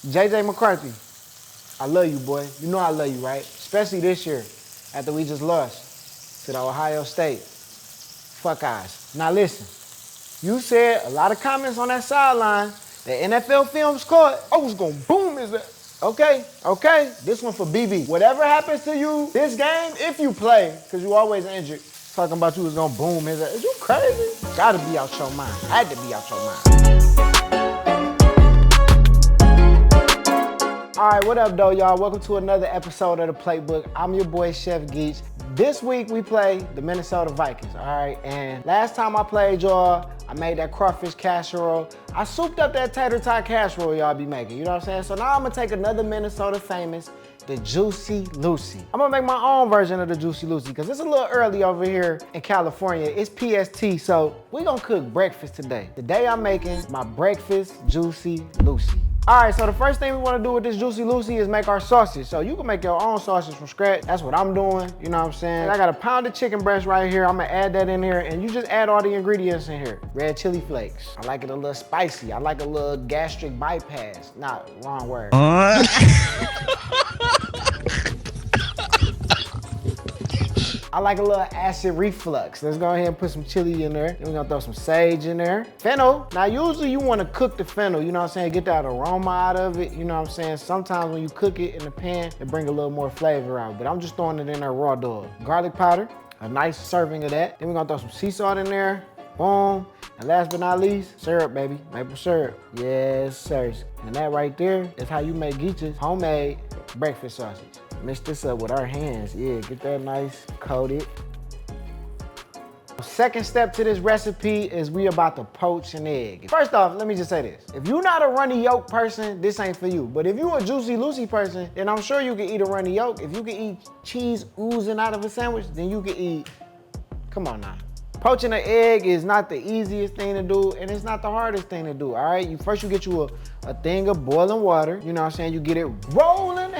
JJ McCarthy, I love you, boy. You know I love you, right? Especially this year, after we just lost to the Ohio State. Fuck eyes. Now listen, you said a lot of comments on that sideline. The NFL film scored. I was gonna boom his ass. Okay, this one for BB. Whatever happens to you this game, if you play, because you always injured, talking about you was gonna boom his ass. Is you crazy? Gotta be out your mind. Had to be out your mind. All right, what up, though, y'all? Welcome to another episode of the Playbook. I'm your boy, Chef Geech. This week, we play the Minnesota Vikings, all right? And last time I played, y'all, I made that crawfish casserole. I souped up that tater tot casserole y'all be making, you know what I'm saying? So now I'm gonna take another Minnesota famous, the Juicy Lucy. I'm gonna make my own version of the Juicy Lucy because it's a little early over here in California. It's PST, so we gonna cook breakfast today. Today I'm making my breakfast Juicy Lucy. All right, so the first thing we want to do with this Juicy Lucy is make our sausage. So you can make your own sausage from scratch. That's what I'm doing, you know what I'm saying? I got a pounded chicken breast right here. I'm gonna add that in here, and you just add all the ingredients in here. Red chili flakes. I like it a little spicy. I like a little gastric bypass. Nah, wrong word. I like a little acid reflux. Let's go ahead and put some chili in there. Then we're gonna throw some sage in there. Fennel. Now, usually you wanna cook the fennel, you know what I'm saying? Get that aroma out of it, you know what I'm saying? Sometimes when you cook it in the pan, it bring a little more flavor out, but I'm just throwing it in there raw dog. Garlic powder, a nice serving of that. Then we're gonna throw some sea salt in there. Boom. And last but not least, syrup, baby. Maple syrup. Yes, sir. And that right there is how you make Geech's homemade breakfast sausage. Mix this up with our hands. Yeah, get that nice coated. Second step to this recipe is we about to poach an egg. First off, let me just say this. If you're not a runny yolk person, this ain't for you. But if you a Juicy Lucy person, then I'm sure you can eat a runny yolk. If you can eat cheese oozing out of a sandwich, then you can eat, come on now. Poaching an egg is not the easiest thing to do, and it's not the hardest thing to do, all right? First you get you a thing of boiling water, you know what I'm saying? You get it rolling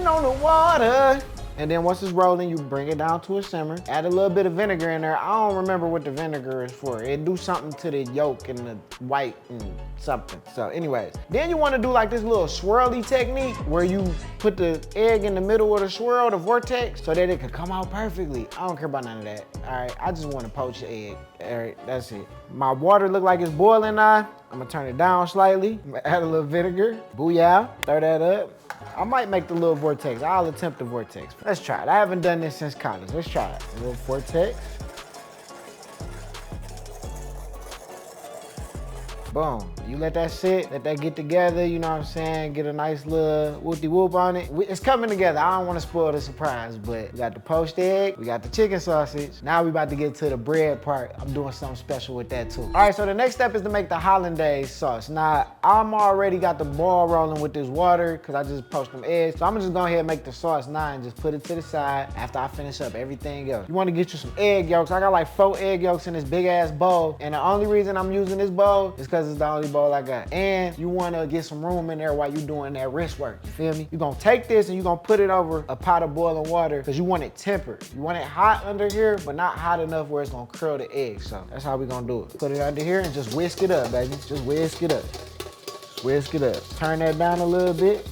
on the water. And then once it's rolling, you bring it down to a simmer. Add a little bit of vinegar in there. I don't remember what the vinegar is for. It do something to the yolk and the white and something. So anyways, then you wanna do like this little swirly technique where you put the egg in the middle of the swirl, the vortex, so that it can come out perfectly. I don't care about none of that, all right? I just wanna poach the egg, all right, that's it. My water look like it's boiling now. I'm gonna turn it down slightly. I'm gonna add a little vinegar, booyah, throw that up. I might make the little vortex. I'll attempt the vortex. Let's try it. I haven't done this since college. Let's try it. A little vortex. Boom. You let that sit, let that get together, you know what I'm saying? Get a nice little whoop-de-whoop on it. It's coming together. I don't want to spoil the surprise, but we got the poached egg, we got the chicken sausage. Now we about to get to the bread part. I'm doing something special with that too. All right, so the next step is to make the Hollandaise sauce. Now, I'm already got the ball rolling with this water because I just poached them eggs. So I'm just go ahead and make the sauce now and just put it to the side after I finish up everything else. You want to get you some egg yolks. I got like 4 egg yolks in this big ass bowl. And the only reason I'm using this bowl is because it's the only bowl I got. And you wanna get some room in there while you doing that wrist work, you feel me? You're gonna take this and you're gonna put it over a pot of boiling water because you want it tempered. You want it hot under here, but not hot enough where it's gonna curl the egg. So that's how we gonna do it. Put it under here and just whisk it up, baby. Just whisk it up. Just whisk it up. Turn that down a little bit.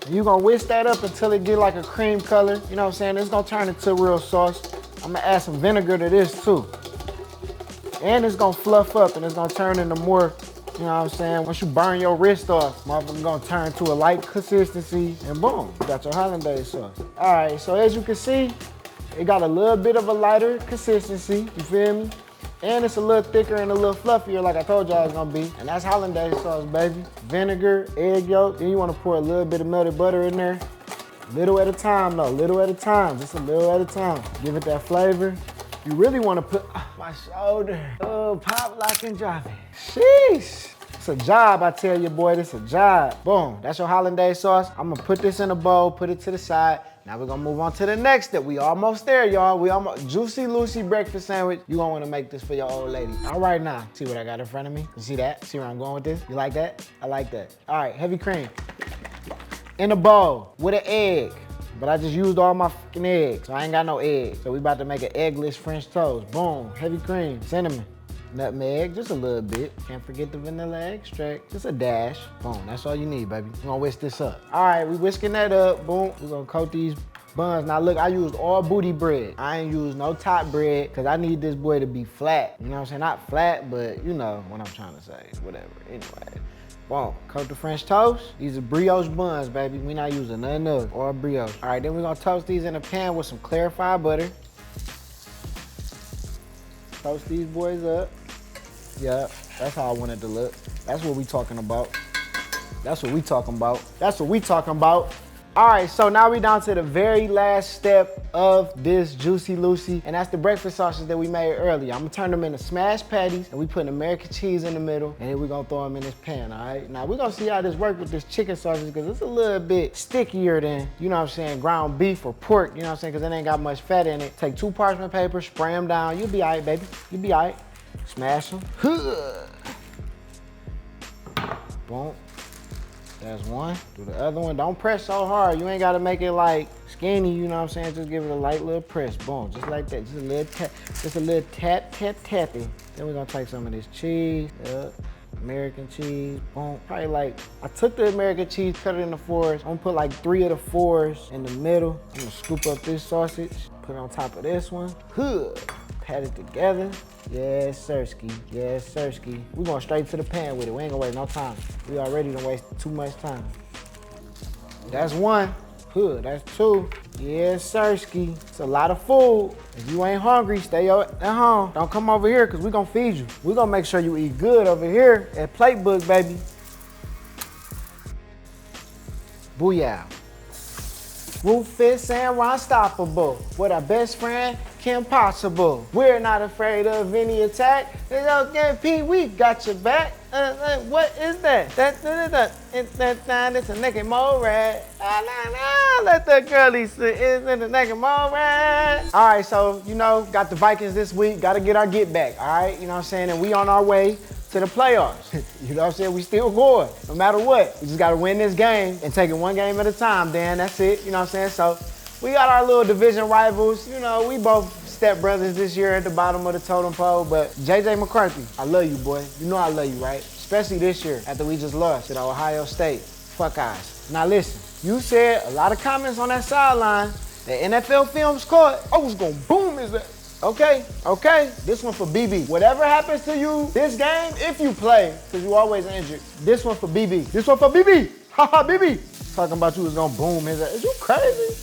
You're gonna whisk that up until it get like a cream color. You know what I'm saying? It's gonna turn into real sauce. I'm gonna add some vinegar to this too. And it's gonna fluff up and it's gonna turn into more, you know what I'm saying? Once you burn your wrist off, motherfucker's gonna turn to a light consistency and boom, you got your Hollandaise sauce. All right, so as you can see, it got a little bit of a lighter consistency, you feel me? And it's a little thicker and a little fluffier like I told y'all it's gonna be. And that's Hollandaise sauce, baby. Vinegar, egg yolk, then you wanna pour a little bit of melted butter in there. Little at a time though, little at a time, just a little at a time. Give it that flavor. You really wanna put, my shoulder. Oh, pop, lock, and drop it. Sheesh. It's a job, I tell you, boy, it's a job. Boom, that's your Hollandaise sauce. I'm gonna put this in a bowl, put it to the side. Now we're gonna move on to the next step. We almost there, y'all. We almost, Juicy Lucy breakfast sandwich. You gonna wanna make this for your old lady. All right now, see what I got in front of me? You see that? See where I'm going with this? You like that? I like that. All right, heavy cream. In a bowl with an egg. But I just used all my fucking eggs, so I ain't got no eggs. So we about to make an eggless French toast. Boom, heavy cream, cinnamon, Nutmeg, just a little bit. Can't forget the vanilla extract. Just a dash. Boom, that's all you need, baby. We're gonna whisk this up. All right, we whisking that up. Boom, we're gonna coat these buns. Now look, I used all booty bread. I ain't used no top bread because I need this boy to be flat. You know what I'm saying? Not flat, but you know what I'm trying to say. Whatever. Anyway. Boom. Coat the French toast. These are brioche buns, baby. We not using none of or brioche. All right, then we're gonna toast these in a pan with some clarified butter. Toast these boys up. Yeah, that's how I want it to look. That's what we talking about. That's what we talking about. That's what we talking about. All right, so now we down to the very last step of this Juicy Lucy, and that's the breakfast sausages that we made earlier. I'm gonna turn them into smashed patties, and we putting American cheese in the middle, and then we're gonna throw them in this pan, all right? Now, we're gonna see how this works with this chicken sausage, because it's a little bit stickier than, you know what I'm saying, ground beef or pork, you know what I'm saying, because it ain't got much fat in it. Take 2 parchment paper, spray them down. You'll be all right, baby. You'll be all right. Smash them. Boom. That's one. Do the other one. Don't press so hard. You ain't gotta make it like skinny, you know what I'm saying? Just give it a light little press. Boom, just like that. Just a little tap, tappy. Then we're gonna take some of this cheese. Yep. American cheese. Boom. Probably like, I took the American cheese, cut it into 4s. I'm gonna put like 3 of the 4s in the middle. I'm gonna scoop up this sausage, put it on top of this one. Pat it together. Yes, sirski. Yes, sirski. We're going straight to the pan with it. We ain't gonna waste no time. We already done wasted too much time. That's 1. That's 2. Yes, sirski. It's a lot of food. If you ain't hungry, stay at home. Don't come over here, because we gonna feed you. We gonna make sure you eat good over here at Platebook, baby. Booyah. Rufus and Unstoppable. With our best friend, Kim Possible. We're not afraid of any attack. Pete, we got your back. What is that? It's a naked mole rat. Let the girlie sit. It's a naked mole rat. All right, so, you know, got the Vikings this week. Got to get our get back, all right? You know what I'm saying? And we on our way to the playoffs. You know what I'm saying? We still going, no matter what. We just gotta win this game and take it one game at a time, Dan. That's it, you know what I'm saying? So we got our little division rivals. You know, we both step brothers this year at the bottom of the totem pole, but JJ McCarthy, I love you, boy. You know I love you, right? Especially this year after we just lost at Ohio State. Fuck eyes. Now listen, you said a lot of comments on that sideline. The NFL film scored. I was gonna boom his ass. Okay, this one for BB. Whatever happens to you this game, if you play, because you always injured, this one for BB. This one for BB. Haha, BB. Talking about you was gonna boom his ass. Is you crazy?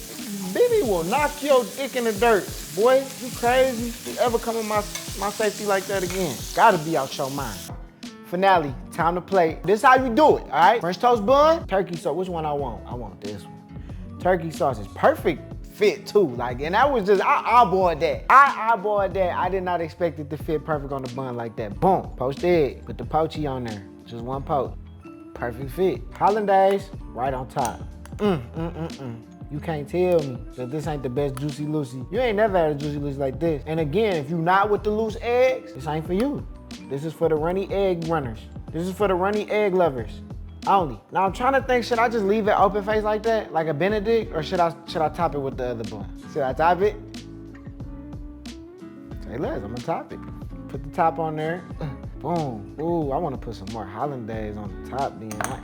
BB will knock your dick in the dirt. Boy, you crazy? You ever come in my safety like that again? Gotta be out your mind. Finale, time to play. This how you do it, all right? French toast bun, turkey sauce. Which one I want? I want this one. Turkey sauce is perfect fit too, like, and that was just, I eyeballed that. I did not expect it to fit perfect on the bun like that. Boom, poached egg, put the poachy on there. Just 1 poach, perfect fit. Hollandaise, right on top. You can't tell me that this ain't the best Juicy Lucy. You ain't never had a Juicy Lucy like this. And again, if you not with the loose eggs, this ain't for you. This is for the runny egg runners. This is for the runny egg lovers. Only. Now I'm trying to think, should I just leave it open face like that, like a Benedict, or should I top it with the other bun? Should I top it? Say less, I'm gonna top it. Put the top on there. Boom. Ooh, I wanna put some more Hollandaise on the top then. I'm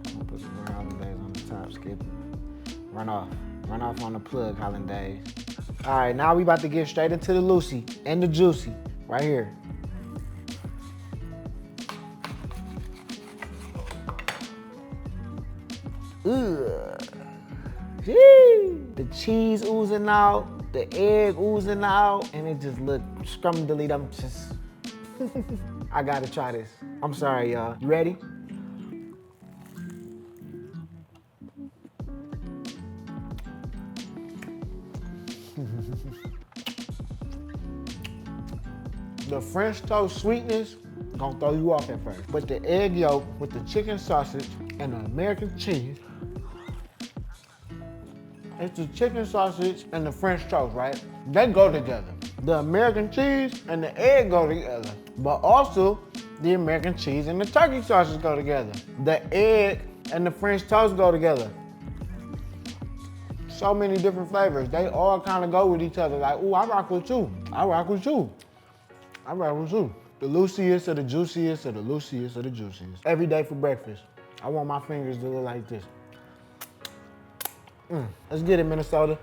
gonna put some more Hollandaise on the top, skip it. Run off on the plug, Hollandaise. All right, now we about to get straight into the Lucy and the Juicy, right here. Ugh. The cheese oozing out, the egg oozing out, and it just looked scrumdiddly-dumptious. I gotta try this. I'm sorry, y'all. You ready? The French toast sweetness gonna throw you off at first. But the egg yolk with the chicken sausage and the American cheese, it's the chicken sausage and the French toast, right? They go together. The American cheese and the egg go together. But also, the American cheese and the turkey sausage go together. The egg and the French toast go together. So many different flavors. They all kind of go with each other. Like, ooh, I rock with you. I rock with you. I rock with you. The loosiest of the juiciest of the loosiest of the juiciest. Every day for breakfast. I want my fingers to look like this. Let's get it, Minnesota.